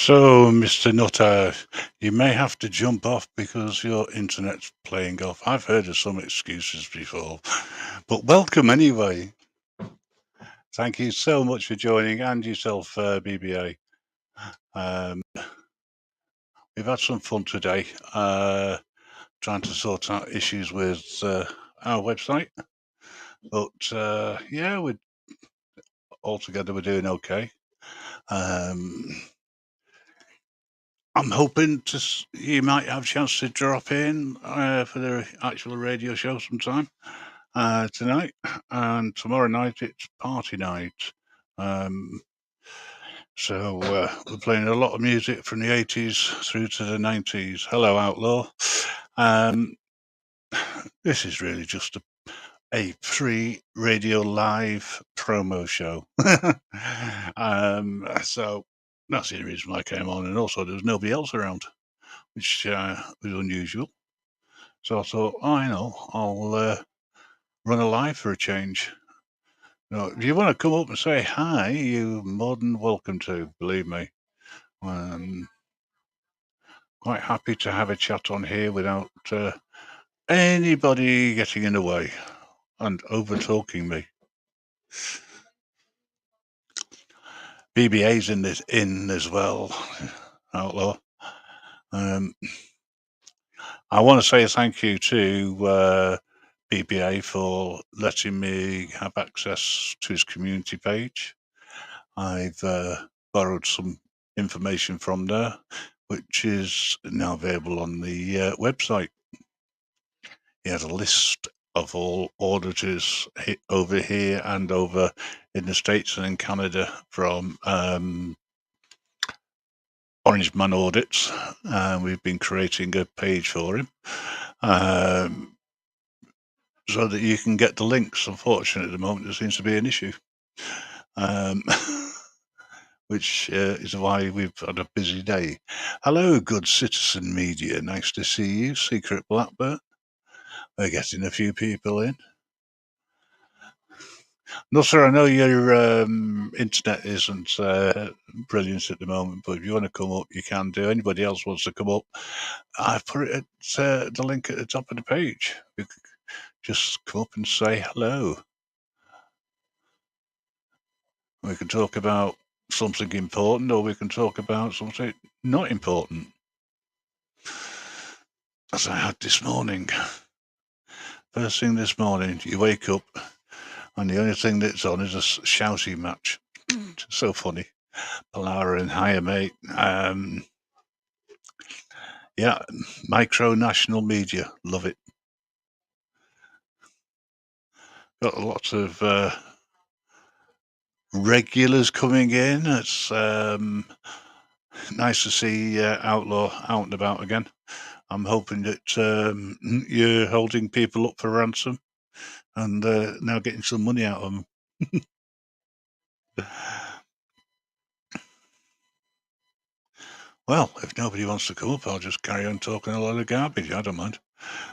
So, Mr. Nutter, you may have to jump off because your internet's playing off. I've heard of some excuses before, but welcome anyway. Thank you so much for joining, and yourself, BBA. We've had some fun today, trying to sort out issues with our website, but yeah, we're altogether we're doing okay. I'm hoping you might have a chance to drop in for the actual radio show sometime tonight, and tomorrow night it's party night. So we're playing a lot of music from the 80s through to the 90s. Hello, Outlaw. This is really just a free radio live promo show. So that's the reason why I came on, and also there was nobody else around, which was unusual. So I thought, I'll run a live for a change. If you want to come up and say hi, you're more than welcome to, believe me. Quite happy to have a chat on here without anybody getting in the way. and over-talking me. BBA's in as well, Outlaw. I want to say thank you to BBA for letting me have access to his community page. I've borrowed some information from there, which is now available on the website. He has a list of all auditors over here and over in the States and in Canada from Orange Man Audits. We've been creating a page for him so that you can get the links. Unfortunately, at the moment, there seems to be an issue, which is why we've had a busy day. Hello, Good Citizen Media. Nice to see you. Secret Blackbird. We're getting a few people in. No, sir, I know your internet isn't brilliant at the moment, but if you want to come up, you can do. Anybody else wants to come up, I've put it at the link at the top of the page. You could just come up and say hello. We can talk about something important, or we can talk about something not important. As I had this morning. First thing this morning, you wake up, and the only thing that's on is a shouting match. So funny. Polara and Higher Mate. Yeah, micro national media. Love it. Got lots of regulars coming in. It's nice to see Outlaw out and about again. I'm hoping that you're holding people up for ransom and now getting some money out of them. Well, if nobody wants to come up, I'll just carry on talking a lot of garbage. I don't mind.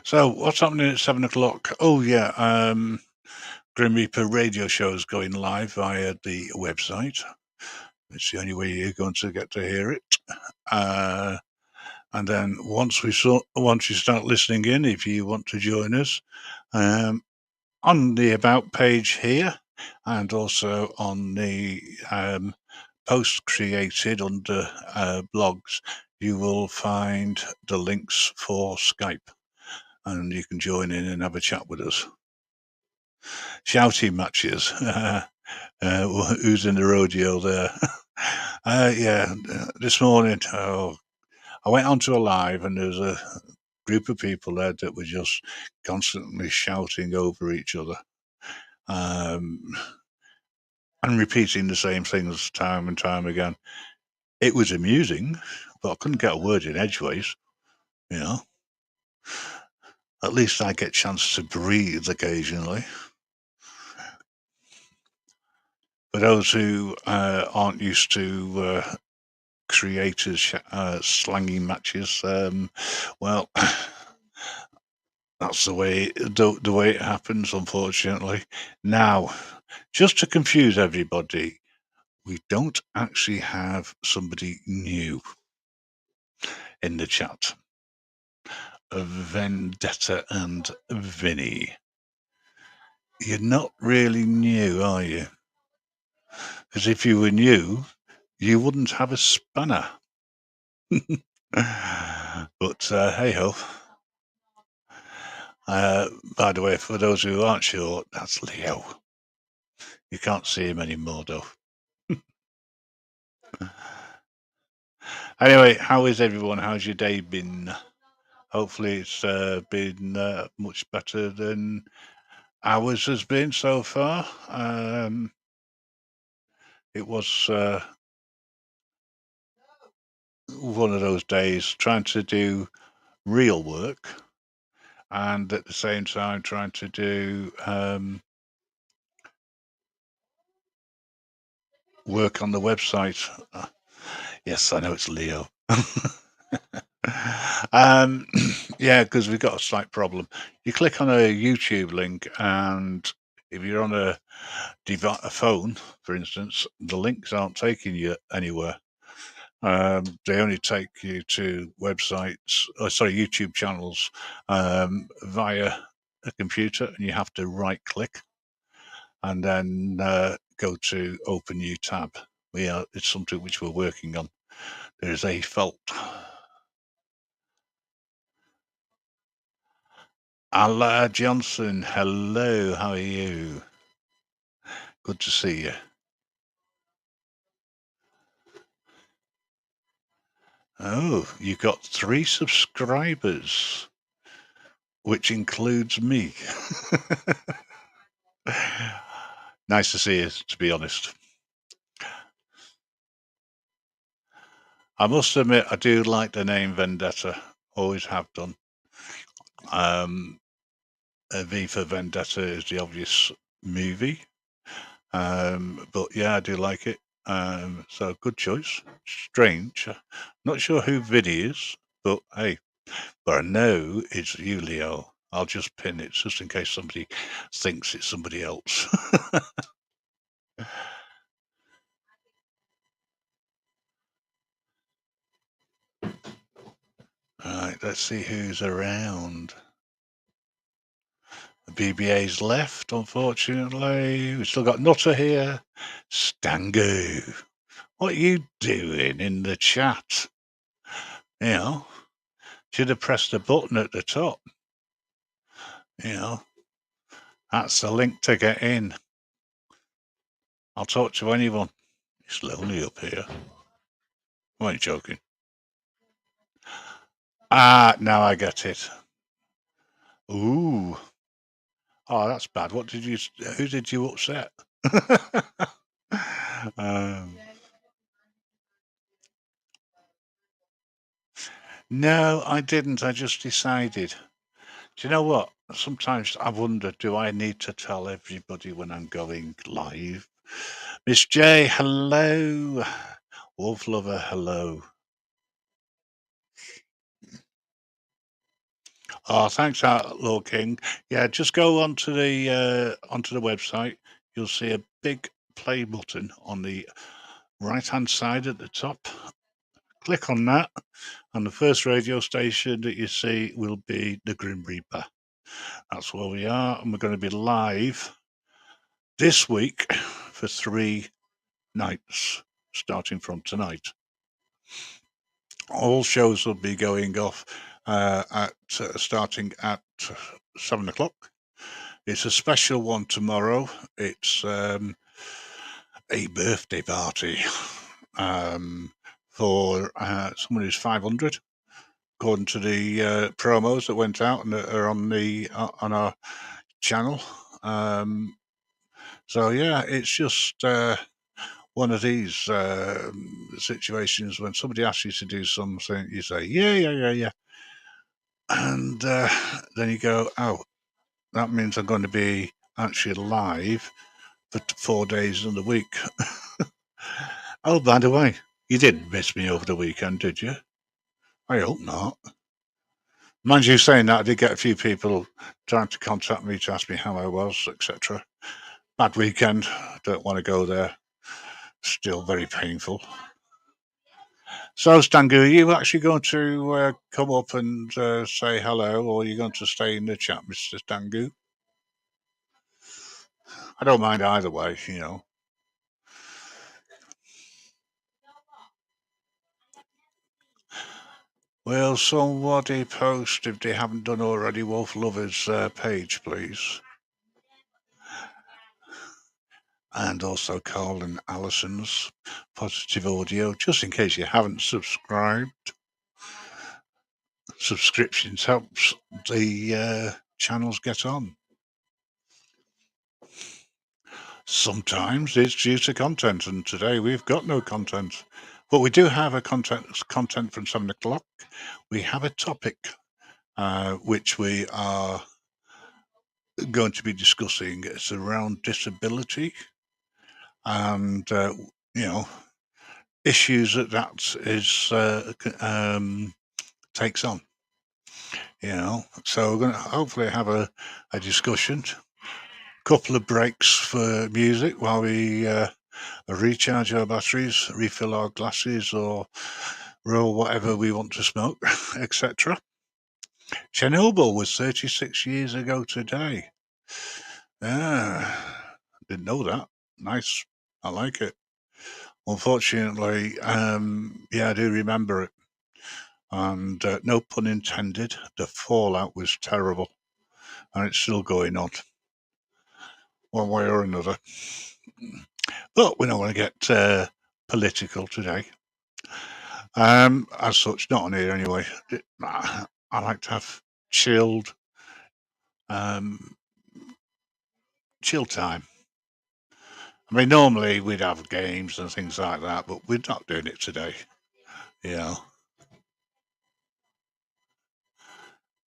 So, what's happening at 7 o'clock? Oh, yeah. Grim Reaper radio show is going live via the website. It's the only way you're going to get to hear it. And then once you start listening in, if you want to join us, on the About page here, and also on the post created under blogs, you will find the links for Skype, and you can join in and have a chat with us. Shouting matches. Who's in the rodeo there? Yeah, this morning, I went onto a live, and there was a group of people there that were just constantly shouting over each other. And repeating the same things time and time again. It was amusing, but I couldn't get a word in edgeways, you know. At least I get a chance to breathe occasionally. For those who aren't used to creators slanging matches, well, that's the way it happens, unfortunately. Now, just to confuse everybody, we don't actually have somebody new in the chat. Vendetta and Vinny. You're not really new, are you? Because if you were new, you wouldn't have a spanner. But hey ho. By the way, for those who aren't sure, that's Leo. You can't see him anymore, though. Anyway, how is everyone? How's your day been? Hopefully, it's been much better than ours has been so far. It was one of those days trying to do real work and at the same time trying to do work on the website. Yes, I know it's Leo. Yeah, because we've got a slight problem. You click on a YouTube link, and if you're on a phone, for instance, the links aren't taking you anywhere. They only take you to websites, YouTube channels via a computer and you have to right click and then go to open new tab. It's something which we're working on. There is a fault. Alla Johnson, hello, how are you? Good to see you. Oh, you got 3 subscribers, which includes me. Nice to see you, to be honest. I must admit, I do like the name Vendetta. Always have done. V for Vendetta is the obvious movie. But yeah, I do like it. So good choice. Strange. Not sure who Vinny is, but hey, but I know it's you, Leo. I'll just pin it just in case somebody thinks it's somebody else. Right, let's see who's around. The BBA's left, unfortunately. We've still got Nutter here. Stango, what are you doing in the chat? You know, should have pressed the button at the top. You know, that's the link to get in. I'll talk to anyone. It's lonely up here. I ain't joking. Ah, now I get it. Ooh. Oh, that's bad. Who did you upset? No, I didn't. I just decided. Do you know what? Sometimes I wonder, do I need to tell everybody when I'm going live? Miss J, hello. Wolf Lover, hello. Oh, thanks, Lord King. Yeah, just go onto the website. You'll see a big play button on the right-hand side at the top. Click on that, and the first radio station that you see will be the Grim Reaper. That's where we are, and we're going to be live this week for 3 nights, starting from tonight. All shows will be going off starting at 7 o'clock. It's a special one tomorrow. It's a birthday party for someone who's 500, according to the promos that went out and that are on our channel. So yeah, it's just one of these situations when somebody asks you to do something, you say yeah, and then you go, oh, that means I'm going to be actually live for 4 days in the week. Oh, by the way, you didn't miss me over the weekend, did you? I hope not. Mind you saying that, I did get a few people trying to contact me to ask me how I was, etc. Bad weekend. Don't want to go there. Still very painful. So, Stangu, are you actually going to come up and say hello, or are you going to stay in the chat, Mr. Stangu? I don't mind either way, you know. Will somebody post, if they haven't done already, Wolf Lovers page, please? And also Carl and Alison's Positive Audio, just in case you haven't subscribed. Subscriptions helps the channels get on. Sometimes it's due to content, and today we've got no content. But we do have a content from 7 o'clock. We have a topic which we are going to be discussing. It's around disability and, you know, issues that is takes on. You know, so we're going to hopefully have a discussion. Couple of breaks for music while we recharge our batteries, refill our glasses, or roll whatever we want to smoke, etc. Chernobyl was 36 years ago today. Didn't know that. Nice. I like it. Unfortunately, I do remember it. And no pun intended, the fallout was terrible. And it's still going on, one way or another. But we're not going to get political today. As such, not on here anyway. I like to have chilled time. I mean, normally we'd have games and things like that, but we're not doing it today.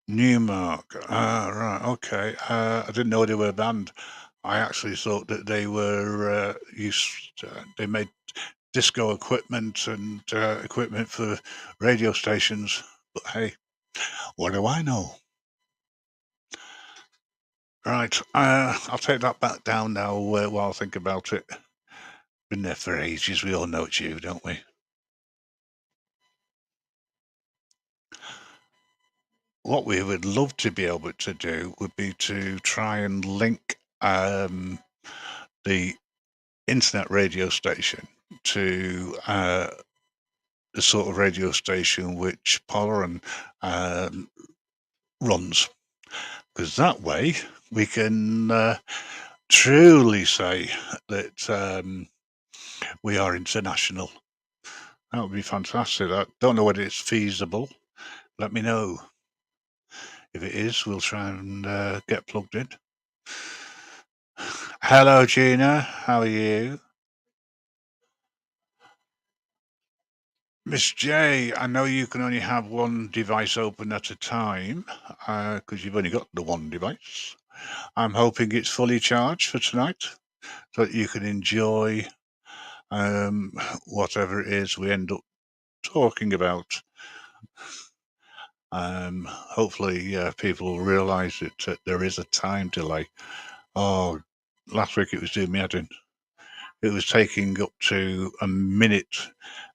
Newmark. Right, okay. I didn't know they were a band. I actually thought that they were they made disco equipment and equipment for radio stations. But hey, what do I know? Right, I'll take that back down now while I think about it. Been there for ages. We all know it's you, don't we? What we would love to be able to do would be to try and link the internet radio station to the sort of radio station which Pollen runs, because that way we can truly say that we are international. That would be fantastic. I don't know whether it's feasible. Let me know. If it is, we'll try and get plugged in. Hello, Gina. How are you? Miss J, I know you can only have one device open at a time because you've only got the one device. I'm hoping it's fully charged for tonight so that you can enjoy whatever it is we end up talking about. Hopefully people will realise that there is a time delay. Oh, last week it was doing me head in. It was taking up to a minute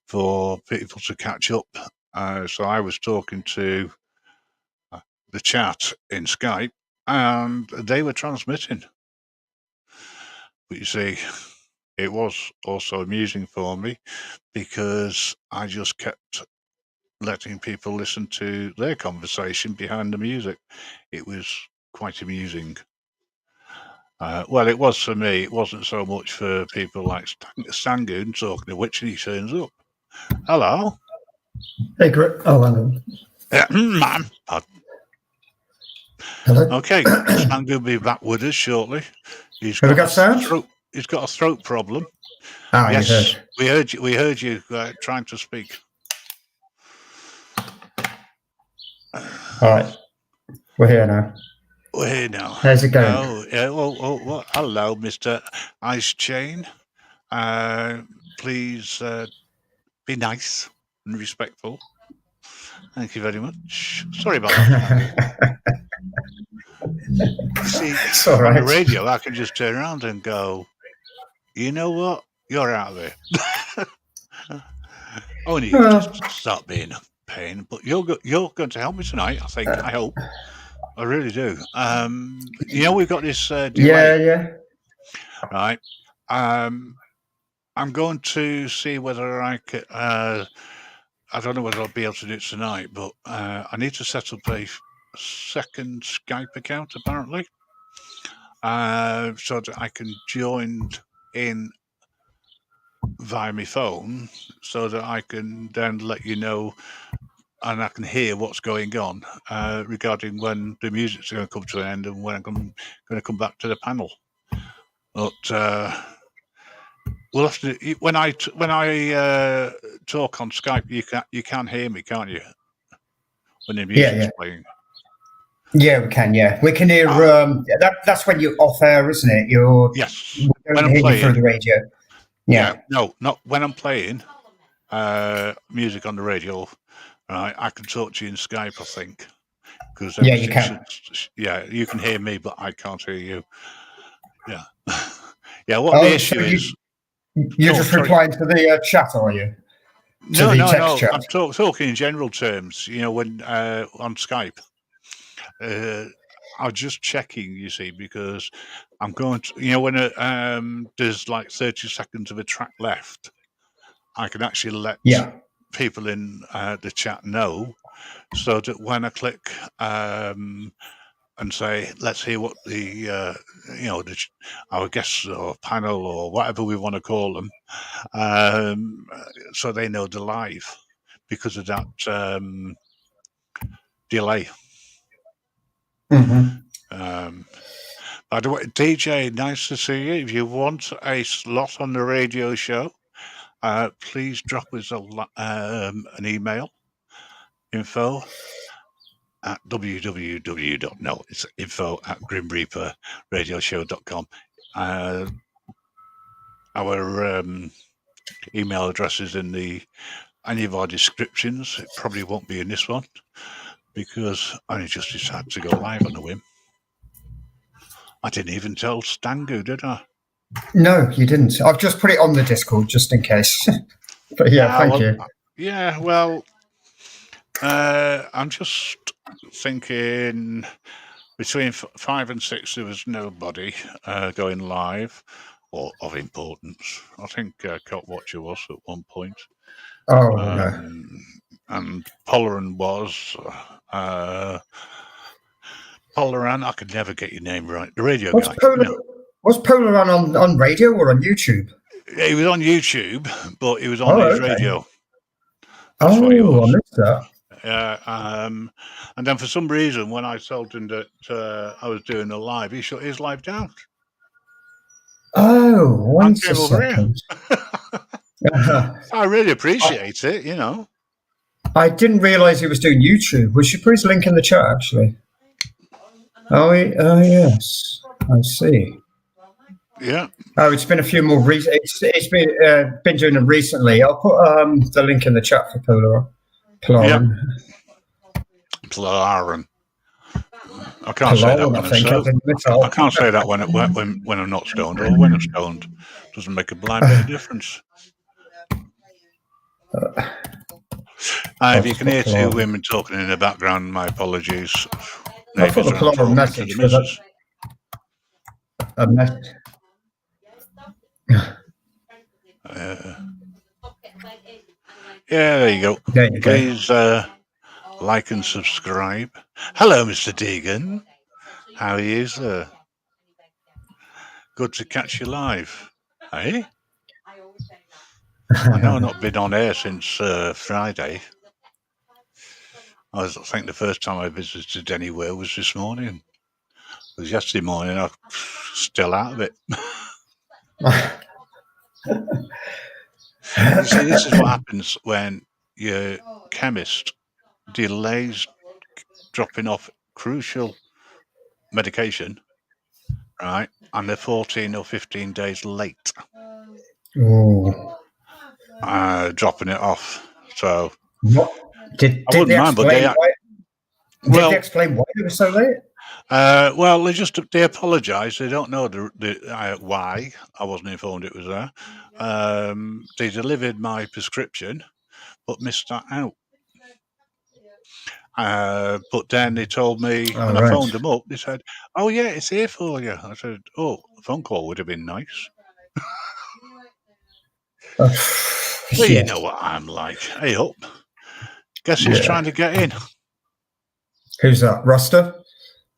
for people to catch up. So I was talking to the chat in Skype and they were transmitting. But you see, it was also amusing for me because I just kept letting people listen to their conversation behind the music. It was quite amusing. Well, it was for me. It wasn't so much for people like Stangoon, talking of which he turns up. Hello. Hey, Greg. Oh, hang on. Man. Hello. Okay, Stangoon will be back with us shortly. He's got a throat problem. Yes, we heard you. We heard you trying to speak. All right, we're here now. We're here now. How's it going? Oh, yeah. Well, hello, Mr. Ice Chain. Please be nice and respectful. Thank you very much. Sorry about that. You see, on the radio, I can just turn around and go, you know what? You're out of there. Only just stop being a pain. But you're going to help me tonight, I think. I hope. I really do. You know, we've got this delay. Yeah. Right. I'm going to see whether I could. I don't know whether I'll be able to do it tonight, but I need to set up a second Skype account, apparently, so that I can join in via my phone, so that I can then let you know and I can hear what's going on regarding when the music's going to come to an end and when I'm going to come back to the panel. But we'll have to. When I talk on Skype, you can hear me, can't you? When the music's playing. Yeah, we can. Yeah, we can hear. That's when you're off air, isn't it? Yes. When I'm playing through the radio. Yeah. No, not when I'm playing music on the radio. I can talk to you in Skype, I think. Yeah, you can. You can hear me, but I can't hear you. Yeah. Yeah, what the issue is... You're just replying to the chat, are you? No. Chat. I'm talking in general terms, when on Skype. I'm just checking, you see, because I'm going to, when there's like 30 seconds of a track left, I can actually let people in the chat know, so that when I click and say, let's hear what our guests or panel or whatever we want to call them, so they know they're live because of that delay. By the way, DJ, nice to see you. If you want a slot on the radio show, please drop us an email, info at it's info at grimreaperradioshow.com. Our email address is in any of our descriptions. It probably won't be in this one because I just decided to go live on a whim. I didn't even tell Stangu, did I? No, you didn't. I've just put it on the Discord just in case. But thank you. Yeah, well, I'm just thinking between 5 and 6 there was nobody going live or of importance. I think Cop Watcher was at one point. No. And Polaran was. Polaran, I could never get your name right. The radio guy. Was Polaran on radio or on YouTube? He was on YouTube, but he was on his radio. That's what he was. I missed that. And then for some reason, when I told him that I was doing a live, he shut his live down. Oh, one second. I really appreciate it, I didn't realise he was doing YouTube. We should put his link in the chat, actually. Oh, yes. I see. Yeah. Oh, it's been a few more recent. It's been doing them recently. I'll put the link in the chat for Polaran. Polaran. I can't say that when I can't say that when I'm not stoned, or when I'm stoned. Doesn't make a blind bit of difference. If you can hear two women talking in the background, my apologies. I put the Polaran message. A message. There you go. Please like and subscribe. Hello, Mr. Deegan. How are you, sir? Good to catch you live. Hey? I know I've not been on air since Friday. I think the first time I visited anywhere was this morning. It was yesterday morning. I'm still out of it. You see, this is what happens when your chemist delays dropping off crucial medication, right? And they're 14 or 15 days late dropping it off. So did they explain why they were so late? Well, they apologise. They don't know why. I wasn't informed it was there. They delivered my prescription, but missed that out. But then they told me when I phoned them up, they said, "Oh yeah, it's here for you." I said, "Oh, a phone call would have been nice." Well, you know what I'm like. Hey up. Guess who's trying to get in? Who's that? Rasta?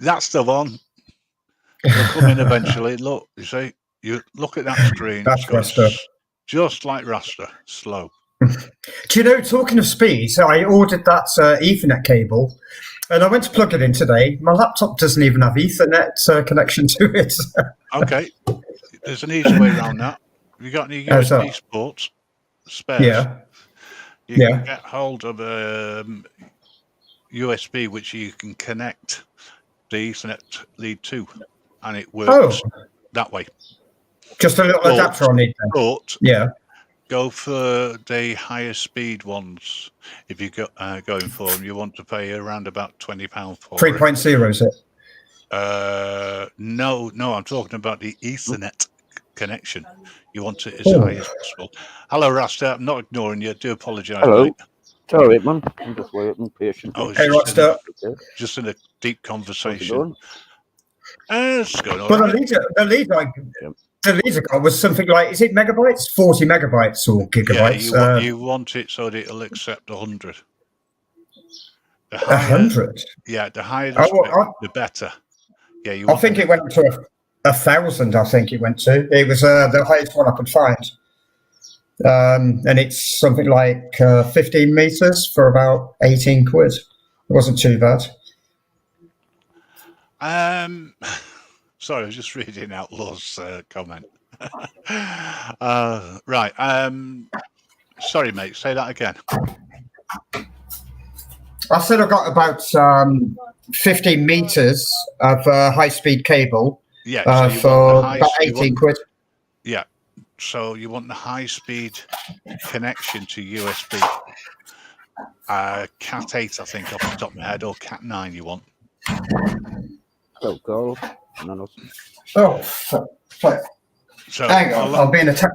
That's the one. They'll come in eventually. Look, you see, you look at that screen. That's Rasta. Just like Rasta, slow. Do you know, talking of speed, so I ordered that Ethernet cable, and I went to plug it in today. My laptop doesn't even have Ethernet connection to it. Okay. There's an easy way around that. Have you got any USB ports? Spares? Yeah. You can get hold of USB, which you can connect the Ethernet lead to, and it works that way. Just a little adapter on it. But go for the higher speed ones. If you go going for them, you want to pay around about £20 for 3.0, is it? No, I'm talking about the Ethernet connection. You want it as high as possible. Hello, Rasta. I'm not ignoring you. I do apologise. Hello. Mate. It's all right, man. I'm just waiting patiently. I was Hey, Rockstar. just in a deep How's it conversation. going? It's going all Well, right. the lead I got was something like, is it megabytes? 40 megabytes or gigabytes? Yeah, you want it so that it'll accept 100. The higher, 100? yeah, the higher the Oh, spec, well, the better. Yeah, you I want think it went to 1,000. I think it went to. It was the highest one I could find, and it's something like 15 meters for about 18 quid. It wasn't too bad. Sorry, I was just reading Outlaw's comment. Right. Sorry, mate. Say that again. I said I got about 15 meters of high-speed cable. Yeah, so for about 18 quid. Yeah, so you want the high-speed connection to USB. Cat 8, I think, off the top of my head, or Cat 9 you want. Oh, Carl. No. Oh, fuck. So Hang on, I'll be in attack.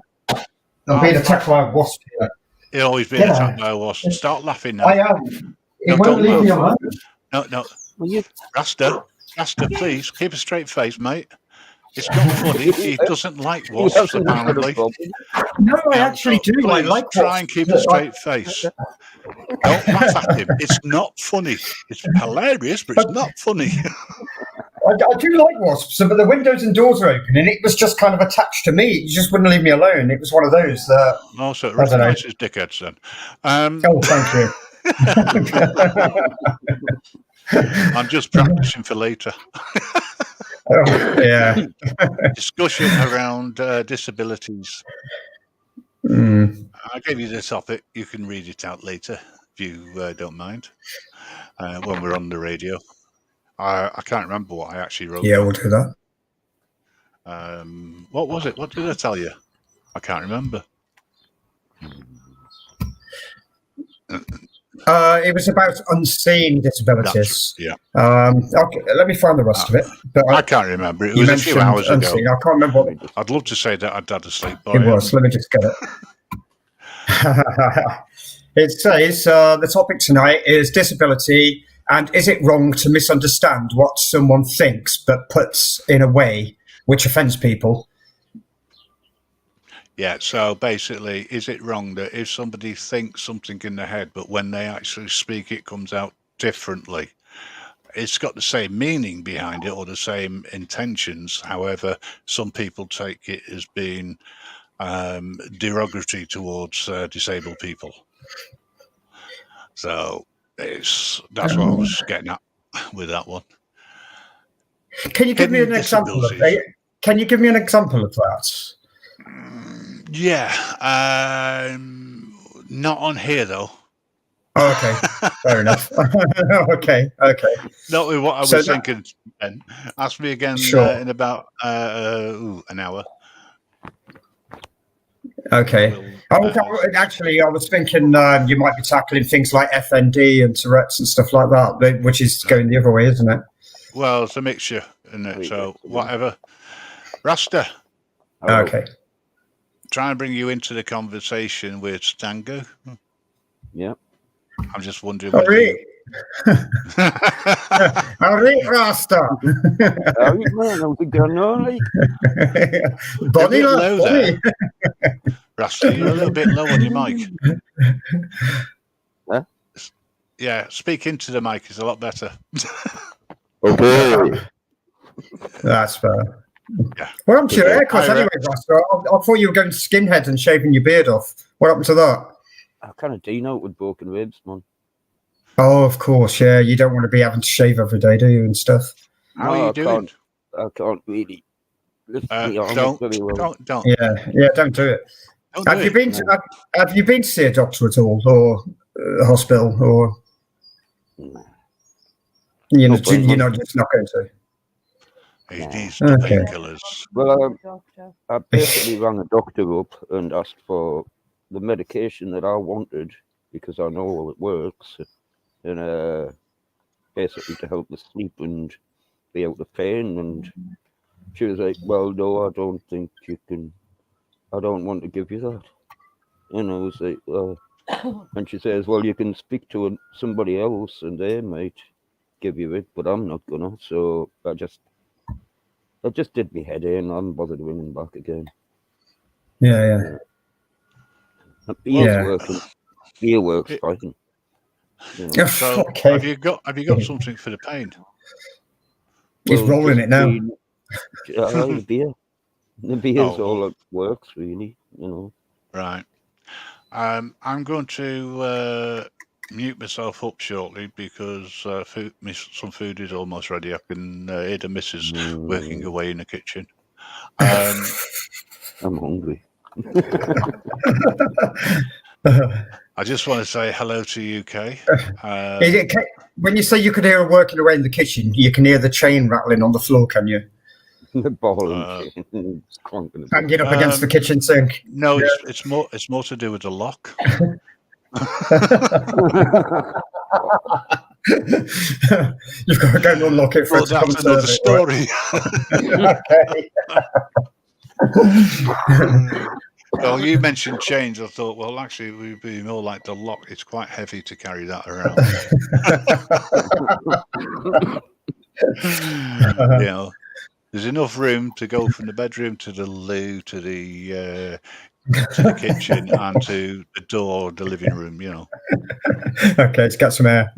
I'm being attacked by a wasp here. You're always being attacked by a wasp. Start laughing now. I am. It won't leave me alone. No. Well, you... Rasta, please, keep a straight face, mate. It's not funny. He doesn't like wasps, apparently. No, I actually do. I like wasps. Try and keep a straight face. Don't laugh at him. It's not funny. It's hilarious, but it's not funny. I do like wasps, but the windows and doors are open, and it was just kind of attached to me. It just wouldn't leave me alone. It was one of those. Also, it recognises dickheads then. Oh, thank you. I'm just practicing for later. Yeah. Discussion around disabilities. I gave you the topic. You can read it out later if you don't mind. When we're on the radio. I can't remember what I actually wrote. Yeah, we'll do that. What was it? What did I tell you? I can't remember. It was about unseen disabilities. Yeah. Okay, let me find the rest of it. But I can't remember. It was a few hours unseen. ago. I can't remember what I'd love to say that I'd had a sleep. It was. Let me just get it. It says the topic tonight is disability, and is it wrong to misunderstand what someone thinks but puts in a way which offends people? Yeah, so basically, is it wrong that if somebody thinks something in their head, but when they actually speak, it comes out differently? It's got the same meaning behind it or the same intentions. However, some people take it as being derogatory towards disabled people. So that's what I was getting at with that one. Can you give me an example of that? Can you give me an example of that? Yeah, not on here though. Oh, okay, fair enough. Okay. Not with what I was thinking. Ben. Ask me again in about an hour. Okay. I was thinking you might be tackling things like FND and Tourette's and stuff like that, which is going the other way, isn't it? Well, it's a mixture, isn't it? So whatever. Rasta. Okay. Try and bring you into the conversation with Stango. Yeah. I'm just wondering. All right, Rasta. Bonnie, low there. Rasta, you're a little bit low on your mic. Huh? Yeah, speak into the mic is a lot better. Okay. That's fair. Yeah. What happened to your haircut anyway, Rasta? I thought you were going skinhead and shaving your beard off. What happened to that? I kind of denote with broken ribs, man. Oh, of course, yeah. You don't want to be having to shave every day, do you, and stuff? How are you doing? I can't really. Don't. Yeah, don't do it. Have you been to see a doctor at all, or a hospital, or you're not just not going to? He needs painkillers. Well, I basically rang a doctor up and asked for the medication that I wanted because I know it works, and basically to help me sleep and be out of pain. And she was like, "Well, no, I don't think you can. I don't want to give you that." And I was like, "Well, And she says, well, you can speak to somebody else and they might give you it, but I'm not gonna. So I just did me head in. I haven't bothered ringing back again. Yeah. Ear works fine. You know. So Okay. have you got something for the pain? He's rolling it now. The beer. The beer's all that works, really. You know. Right. I'm going to mute myself up shortly because some food is almost ready. I can hear the missus working away in the kitchen. I'm hungry. I just want to say hello to UK. When you say you could hear her working away in the kitchen, you can hear the chain rattling on the floor, can you? The ball and chain. Hanging up against the kitchen sink. No, it's more to do with the lock. You've got to go and unlock it for that's another story. Okay. Well, you mentioned chains. I thought, well, actually, it would be more like the lock. It's quite heavy to carry that around. You know, there's enough room to go from the bedroom to the loo to the kitchen and to the door, the living room. You know. Okay, let's get some air.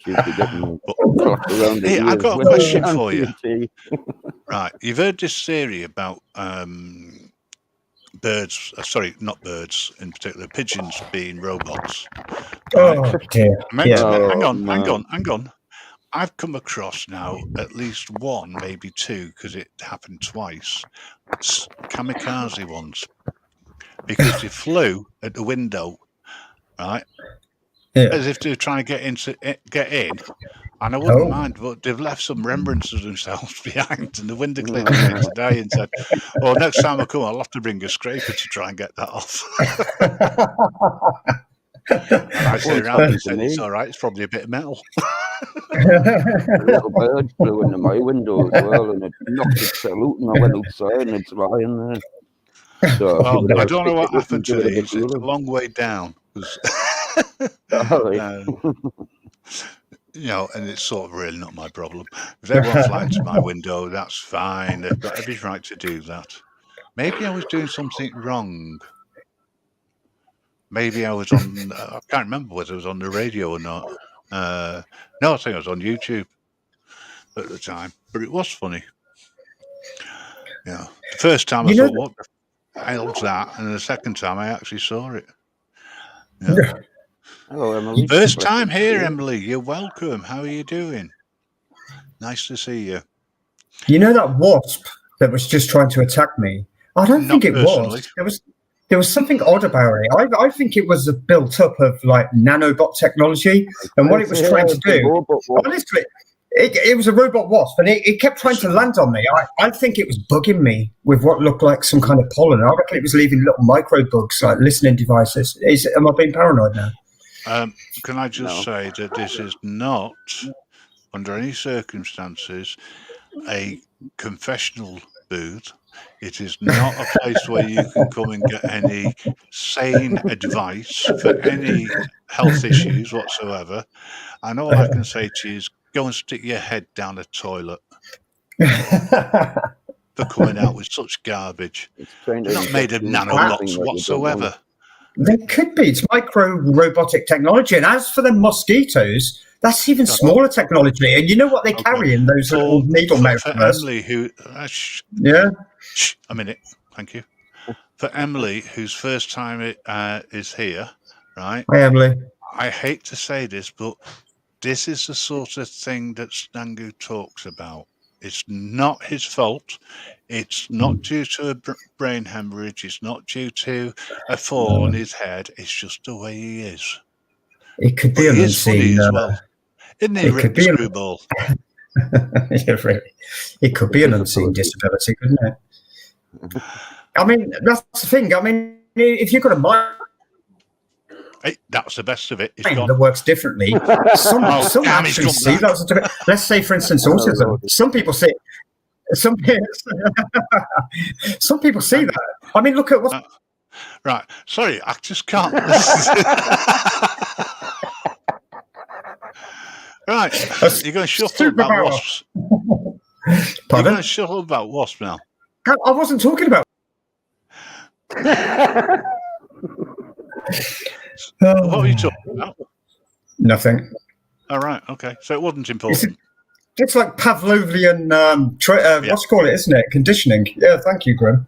Hey, I've got a question for you. Right, you've heard this theory about birds. Sorry, not birds in particular. Pigeons being robots. Right? Oh dear. Hang on. I've come across now at least one, maybe two, because it happened twice. Kamikaze ones, because they flew at the window, right? Yeah. As if they're trying to get in, and I wouldn't mind, but they've left some remembrance of themselves behind. And the window cleaner came today and said, "Well, next time I come, I'll have to bring a scraper to try and get that off." I said, "It's all right. It's probably a bit of metal." A little bird flew into my window as well, and it knocked its out, and I went outside, and it's lying there. So well, I don't know what happened to it. It's a long way down. You know, and it's sort of really not my problem. If everyone's flying to my window, that's fine. They've got every right to do that. Maybe I was doing something wrong. Maybe I was on. I can't remember whether it was on the radio or not. No, I think I was on YouTube at the time, but it was funny. Yeah, the first time I thought, "What the hell's that?" And the second time I actually saw it. Yeah. Hello, Emily. First time here, Emily. You're welcome. How are you doing? Nice to see you. You know that wasp that was just trying to attack me? I don't think it was. There was something odd about it. I think it was a built up of like nanobot technology, and what it was trying to do. Honestly, it was a robot wasp, and it kept trying to land on me. I think it was bugging me with what looked like some kind of pollen. I reckon it was leaving little micro bugs, like listening devices. Am I being paranoid now? Can I just say that this is not, under any circumstances, a confessional booth. It is not a place where you can come and get any sane advice for any health issues whatsoever. And all I can say to you is go and stick your head down the toilet for coming out with such garbage. It's not made of nanobots whatsoever. They could be. It's micro robotic technology. And as for the mosquitoes, that's even smaller technology. And you know what they carry in those little needle mouths? For Emily, who a minute, thank you. For Emily, whose first time is here, right? Hi, Emily. I hate to say this, but this is the sort of thing that Stangu talks about. It's not his fault. It's not due to a brain hemorrhage. It's not due to a fall on his head. It's just the way he is. It could be an unseen. As well. Isn't he, Rick Screwball? Yeah, really. It could be an unseen disability, couldn't it? I mean, that's the thing. I mean, if you've got a mind. Hey, that's the best of it. That works differently. Some actually see that. Let's say, for instance, autism. Some people see. Some people see that. I mean, look at what. Right. Sorry, I just can't listen. Right. You're going to shuffle about superpower. wasps. You're Pardon? going to shuffle about wasps now. I wasn't talking about. What were you talking about? Nothing. All right. Okay. So it wasn't important. It's like Pavlovian, what's it called, isn't it? Conditioning. Yeah, thank you, Grim.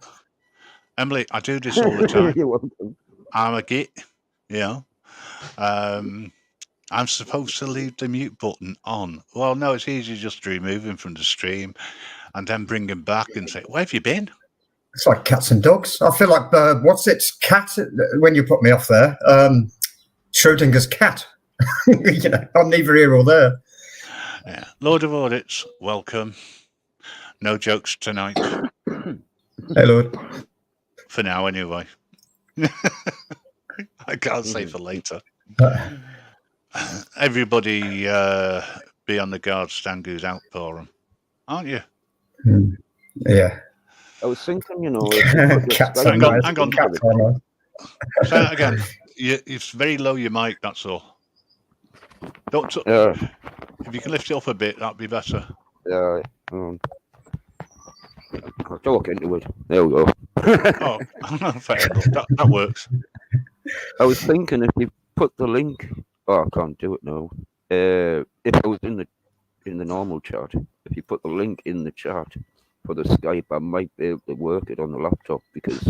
Emily, I do this all the time. You're welcome. I'm a git. Yeah. I'm supposed to leave the mute button on. Well, no, it's easy just to remove him from the stream and then bring him back and say, where have you been? It's like cats and dogs. I feel like, cat, when you put me off there, Schrodinger's cat. You know, I'm neither here or there. Yeah. Lord of Audits, welcome. No jokes tonight. Hey, Lord. For now, anyway. I can't say for later. Everybody be on the guard, Stangu's out for him. Aren't you? Yeah. I was thinking, you know, Cats hang on. on. Say that again. It's very low, your mic, that's all. Don't if you can lift it up a bit, that'd be better. Yeah. I'll talk into it. There we go. Oh, fair enough. That works. I was thinking if you put the link. Oh, I can't do it now. If I was in the normal chat, if you put the link in the chat for the Skype, I might be able to work it on the laptop because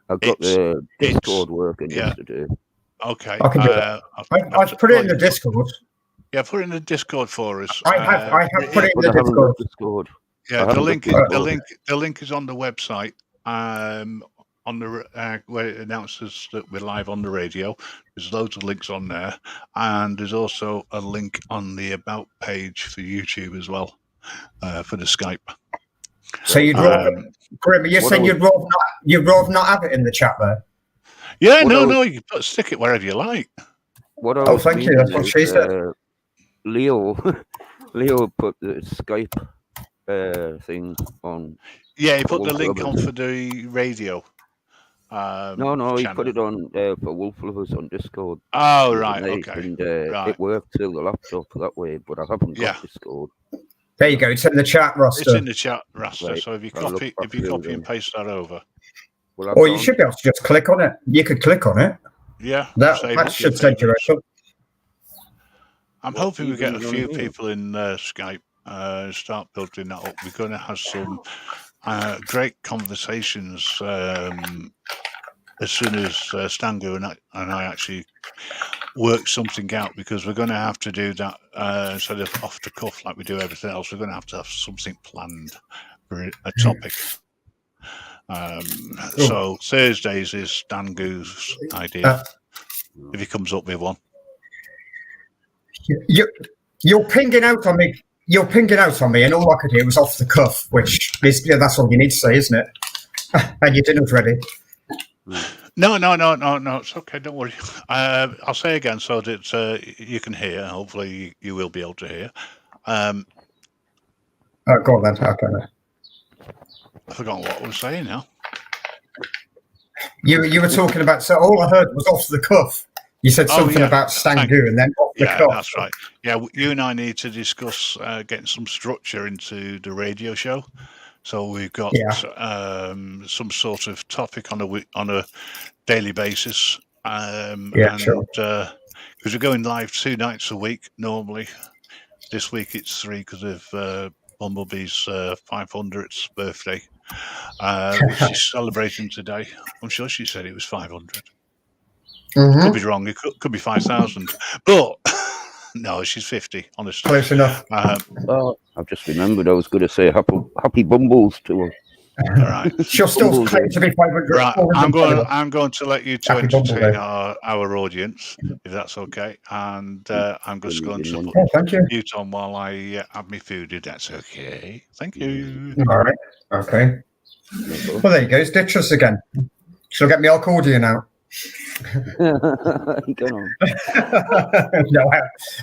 I've got the Discord working yesterday. Okay. I can do that. I've put it in the Discord. Yeah, put it in the Discord for us. I have put it in the Discord. Yeah, the link is on the website. On the where it announces that we're live on the radio. There's loads of links on there, and there's also a link on the About page for YouTube as well for the Skype. So you'd rather, Grim, you saying you'd rather not have it in the chat there? Yeah, no, you can stick it wherever you like. Thank you. That's what she said. Leo put the Skype thing on. Yeah, he put the link on for the radio. No, he put it on for Wolf Lovers on Discord. Oh, right, okay. And it worked through the laptop that way, but I haven't got Discord. There you go. It's in the chat roster. It's in the chat roster. Right. So if you copy and paste that over, or you should be able to just click on it. You could click on it. Yeah, that should send you over. I'm hoping we get a few people in Skype. Start building that up. We're going to have some great conversations as soon as Stangu and I actually work something out, because we're going to have to do that instead of off the cuff like we do everything else. We're going to have something planned for a topic. So Thursdays is Stangu's idea if he comes up with one. You're pinging out on me. You're pinging out on me, and all I could hear was off the cuff, which is that's all you need to say, isn't it? And your dinner's ready. No. It's okay. Don't worry. I'll say again so that you can hear. Hopefully, you will be able to hear. Go on then. Okay. I forgot what I was saying now. You were talking about. So all I heard was off the cuff. You said something about Stangu and then off the cuff. Yeah, that's right. Yeah, you and I need to discuss getting some structure into the radio show. So we've got some sort of topic on a daily basis. Sure. Because we're going live 2 nights a week normally. This week it's 3 because of Bumblebee's 500th birthday, which she's celebrating today. I'm sure she said it was 500. Mm-hmm. Could be wrong. It could be 5,000. But no, she's 50. Honestly, close enough. I've just remembered I was going to say happy Bumbles to her. All right. She'll still claim to be 500. Right. I'm going to let you to entertain our audience, if that's okay. And I'm just going to put mute on while I have my food, if that's okay. Thank you. All right. Okay. Well, there you go. It's ditch again. She'll get me accordion out. No,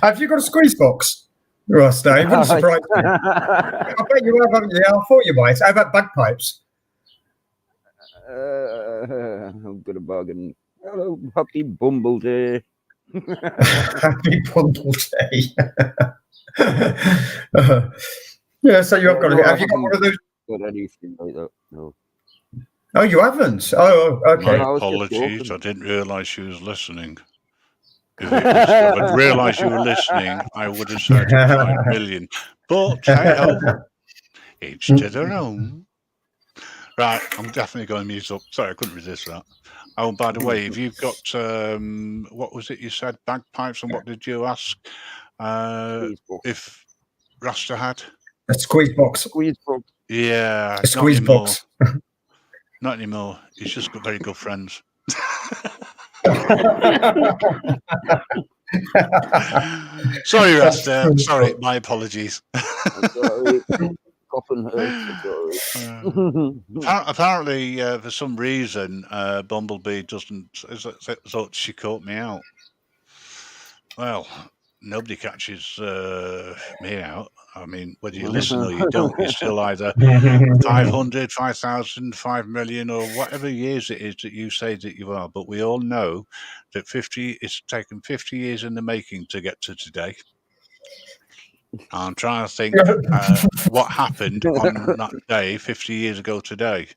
have you got a squeeze box, Ross? Dave, I'm surprised. I bet you have, haven't you? I thought you might. How about bagpipes? I'm gonna bargain. Hello, happy Bumble Day. Happy Bumble Day. Yeah, so you have got. No, I Have you got one of those? got anything like that? No. Oh, you haven't. Oh, okay. My I was just apologies. joking. I didn't realise she was listening. If I'd realised you were listening, I would have said 5 million. But hey ho, each to their own. Right, I'm definitely going to mute up. Sorry, I couldn't resist that. Oh, by the way, if you've got what was it you said? Bagpipes, and what did you ask? If Rasta had A squeeze box. Squeeze box. Yeah, A squeeze box. Not anymore. He's just got very good friends. Sorry, Rasta. Sorry, my apologies. Sorry. Coughing hurts. Apparently, for some reason, Bumblebee thought she caught me out. Well, nobody catches me out. I mean, whether you listen or you don't, you're still either 500, 5,000, 5 million, or whatever years it is that you say that you are. But we all know that it's taken 50 years in the making to get to today. I'm trying to think what happened on that day 50 years ago today.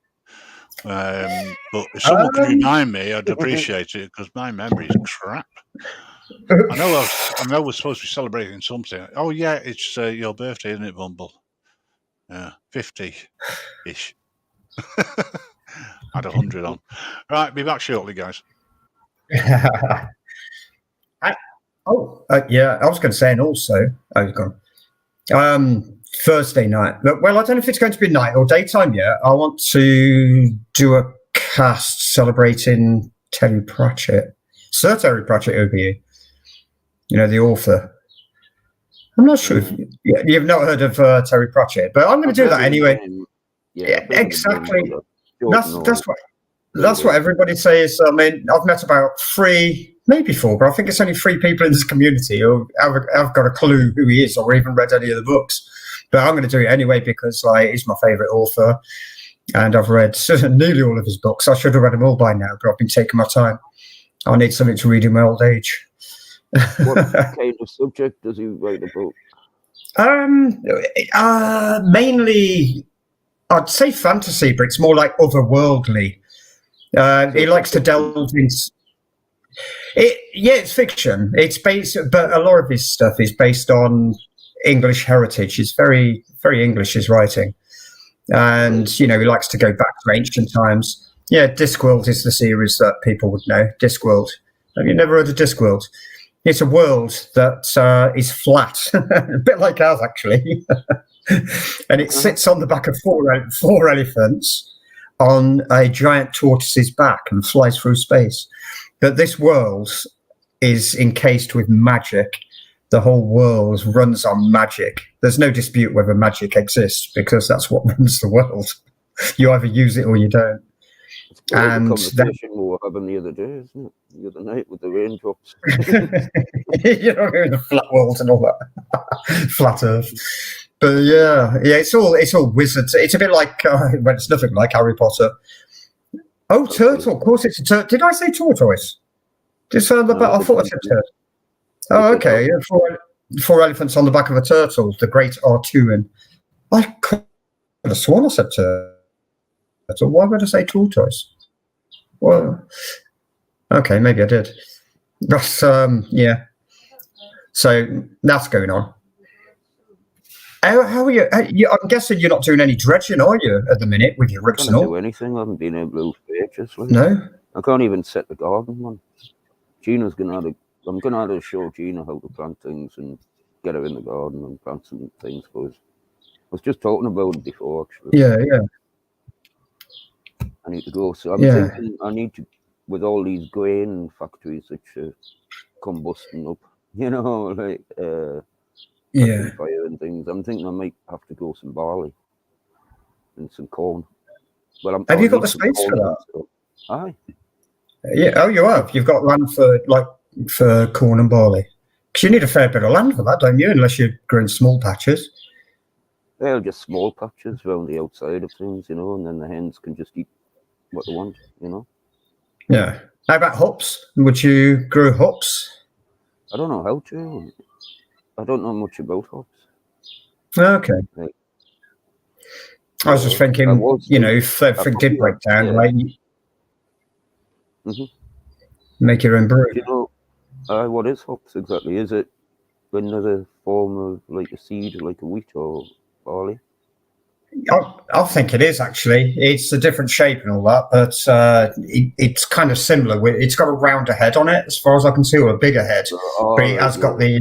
But if someone could remind me, I'd appreciate it, because my memory is crap. I know we're supposed to be celebrating something. Oh yeah, it's your birthday, isn't it, Bumble? 50-ish. Add 100 on. Right, be back shortly, guys. Yeah, I was going to say, and also, I've gone. Thursday night. Well, I don't know if it's going to be night or daytime yet. I want to do a cast celebrating Terry Pratchett. Sir Terry Pratchett over here. You know, the author. I'm not sure if you've not heard of Terry Pratchett, but I'm going to do that anyway. Yeah, exactly. That's what everybody says. I mean, I've met about 3, maybe 4, but I think it's only 3 people in this community who have got a clue who he is or even read any of the books. But I'm going to do it anyway because he's my favourite author, and I've read nearly all of his books. I should have read them all by now, but I've been taking my time. I need something to read in my old age. What kind of subject does he write about? Mainly, I'd say fantasy, but it's more like otherworldly. He likes to delve into it. Yeah, it's fiction. It's based, but a lot of his stuff is based on English heritage. It's very, very English, his writing, and he likes to go back to ancient times. Yeah, Discworld is the series that people would know. Discworld. Have you never heard of Discworld? It's a world that is flat, a bit like ours, actually. And it sits on the back of 4 elephants on a giant tortoise's back and flies through space. But this world is encased with magic. The whole world runs on magic. There's no dispute whether magic exists because that's what runs the world. You either use it or you don't. And the conversation we were having the other day, isn't it? The other night with the raindrops. The flat world and all that, flat Earth. But yeah, it's all wizards. It's a bit like, well, it's nothing like Harry Potter. Oh, turtle! Of course, it's a turtle. Did I say tortoise? I thought I said turtle. Oh, okay. Yeah, 4 elephants on the back of a turtle. The Great Arturan. I could have sworn I said turtle. Why would I say tortoise? Well, okay, maybe I did. But yeah. So that's going on. How are you? I'm guessing you're not doing any dredging, are you, at the minute with your rips and all? I can't do anything. I haven't been able to do pages. No. I can't even set the garden, man. Gina's I'm gonna have to show Gina how to plant things and get her in the garden and plant some things. Because I was just talking about it before, actually. Yeah. I need to go. So I'm thinking I need to, with all these grain factories that come busting up, like fire and things. I'm thinking I might have to grow some barley and some corn. Well, have you got the space for that? Aye. Yeah. Oh, you have. You've got land for corn and barley. Because you need a fair bit of land for that, don't you? Unless you're growing small patches. They're just small patches around the outside of things, and then the hens can just eat what they want, you know. Yeah. How about hops? Would you grow hops? I don't know how to. I don't know much about hops. Okay. Like, I was just I thinking, was you know, thinking- if everything probably did break have, down, yeah. like Mhm. make your own brew. Do you know what is hops exactly? Is it another form of like a seed, like a wheat or barley? I think it is actually. It's a different shape and all that, but it's kind of similar. It's got a rounder head on it, as far as I can see, or a bigger head. But it has got the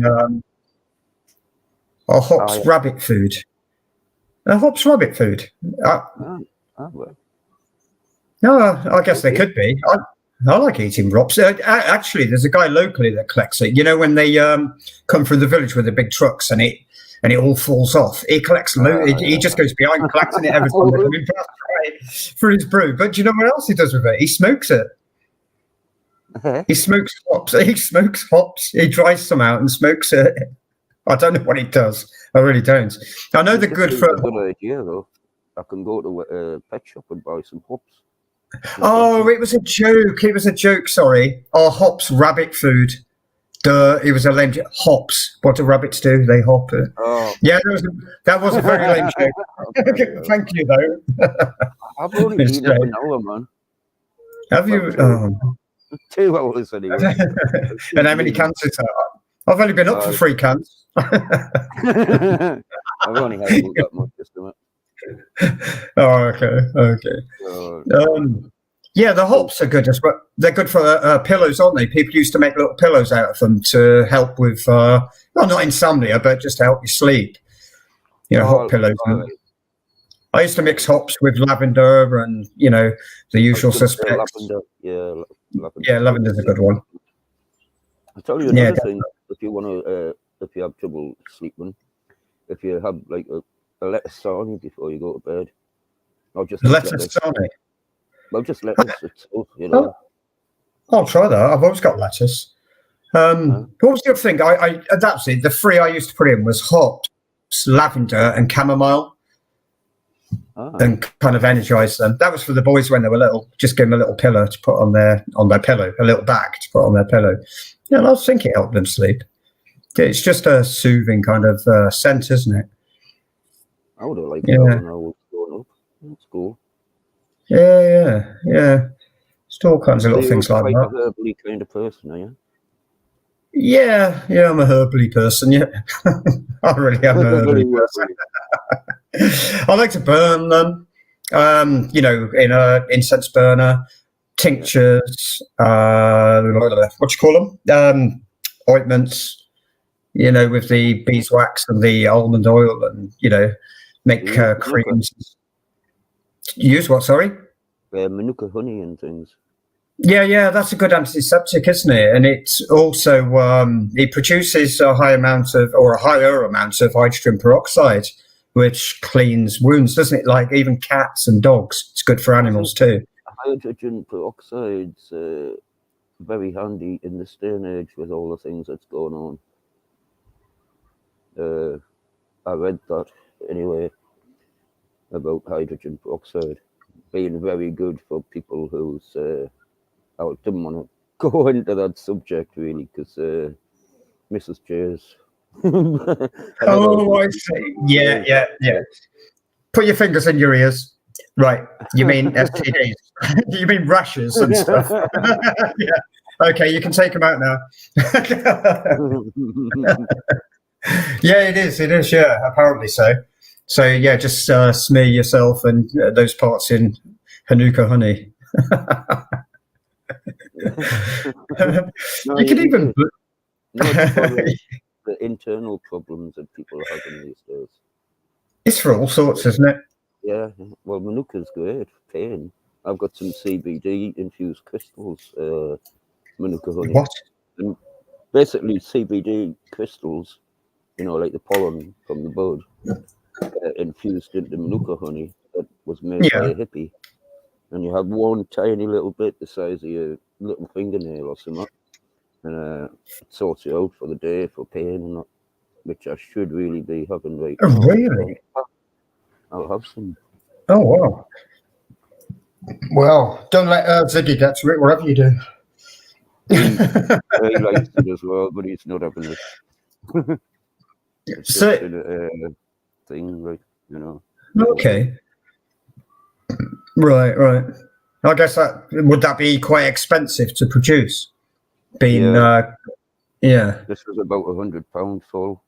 hops yeah. rabbit food. Hops rabbit food. Well. No, I guess they could be. I like eating hops. Actually, there's a guy locally that collects it. You know, when they come through the village with the big trucks and it all falls off. He collects he just goes behind collecting it every time they come in for his brew. But do you know what else he does with it? He smokes it. He smokes hops. He smokes hops. He dries some out and smokes it. I don't know what he does. I really don't. I know they're good for. A good idea though. I can go to a pet shop and buy some hops. Oh, it was a joke. It was a joke. Sorry. Oh, hops, rabbit food. Duh, it was a lame joke. Hops. What do rabbits do? They hop. Oh. Yeah, that was a very lame joke. Thank you, though. I've only been up an hour, man. Have you? 2 hours anyway. And how many cans is that? I've only been up for 3 cans. I've only had that much just a minute. Oh, okay. Yeah, the hops are good, but they're good for pillows, aren't they? People used to make little pillows out of them to help with, well, not insomnia, but just to help you sleep. You know, hop pillows. Right. I used to mix hops with lavender and, you know, the usual suspects. Lavender. Yeah, lavender's a good one. I'll tell you another thing. If you want to, if you have trouble sleeping, if you have like a lettuce sarnie before you go to bed, or just lettuce sarnie. Well, just lettuce itself, you know. I'll try that. I've always got lettuce. What was the other thing? That's it. The 3 I used to put in was hops, lavender, and chamomile, and kind of energize them. That was for the boys when they were little. Just give them a little pillow to put on their pillow, a little bag to put on their pillow. Yeah, I think it helped them sleep. It's just a soothing kind of scent, isn't it? I would have liked that when I was growing up. That's cool. Yeah. Just all kinds of little things like that. You're a herbally kind of person, are you? Yeah, I'm a herbally person, yeah. I really am a herbally person. I like to burn them, you know, in an incense burner, tinctures, what do you call them? Ointments, you know, with the beeswax and the almond oil and, you know, make creams. Use what, sorry? Manuka honey and things. Yeah, that's a good antiseptic, isn't it? And it's also, it produces a higher amount of hydrogen peroxide, which cleans wounds, doesn't it? Like even cats and dogs. It's good for animals too. Hydrogen peroxide's very handy in this day and age with all the things that's going on. I read that anyway about hydrogen peroxide being very good for people who's I didn't want to go into that subject really because Mrs. J's. I see. Yeah. Put your fingers in your ears. Right. You mean STDs? You mean rashes and stuff? Yeah. Okay, you can take them out now. Yeah, it is. Yeah, apparently so. So yeah, just smear yourself and those parts in Hanukkah honey. You can even the internal problems that people are having these days. It's for all sorts, isn't it? Yeah. Well, Manuka's great. Pain. I've got some CBD infused crystals. Manuka honey. What? And basically, CBD crystals. You know, like the pollen from the bud, infused into Manuka honey that was made by a hippie. And you have one tiny little bit the size of your little fingernail or something, and it sorts you out for the day for pain and that, which I should really be having right now. Really? I'll have some. Oh, wow. Well, don't let Ziggy get to it, whatever you do. He likes it as well, but he's not having it. It's So- just a thing, like, you know. Okay. Right. I guess that be quite expensive to produce. Yeah. This was about £100 full.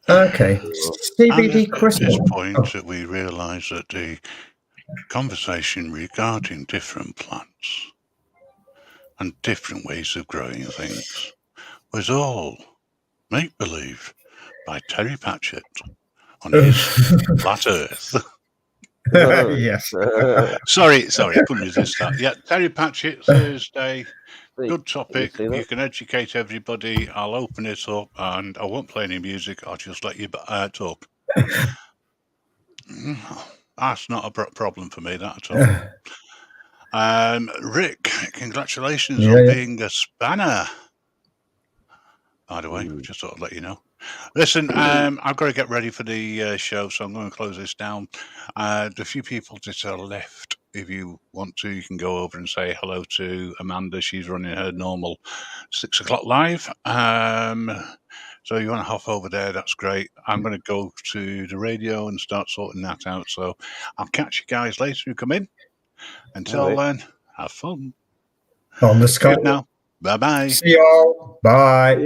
Okay. And CBD at crystal. this point that we realise that the conversation regarding different plants and different ways of growing things was all make-believe by Terry Pratchett on his Flat Earth. Yes. Sorry, I couldn't resist that. Yeah, Terry Pratchett, Thursday. Good topic. You can educate everybody. I'll open it up and I won't play any music. I'll just let you talk. That's not a problem for me, that at all. Rick, congratulations on being a spanner. By the way, just thought I'd let you know. Listen, I've got to get ready for the show, so I'm going to close this down. The few people that are left, if you want to, you can go over and say hello to Amanda. She's running her normal 6 o'clock live. So you want to hop over there, that's great. I'm going to go to the radio and start sorting that out. So I'll catch you guys later who come in. Until then, have fun. On the Skype. Good now. Bye-bye. See y'all. Bye.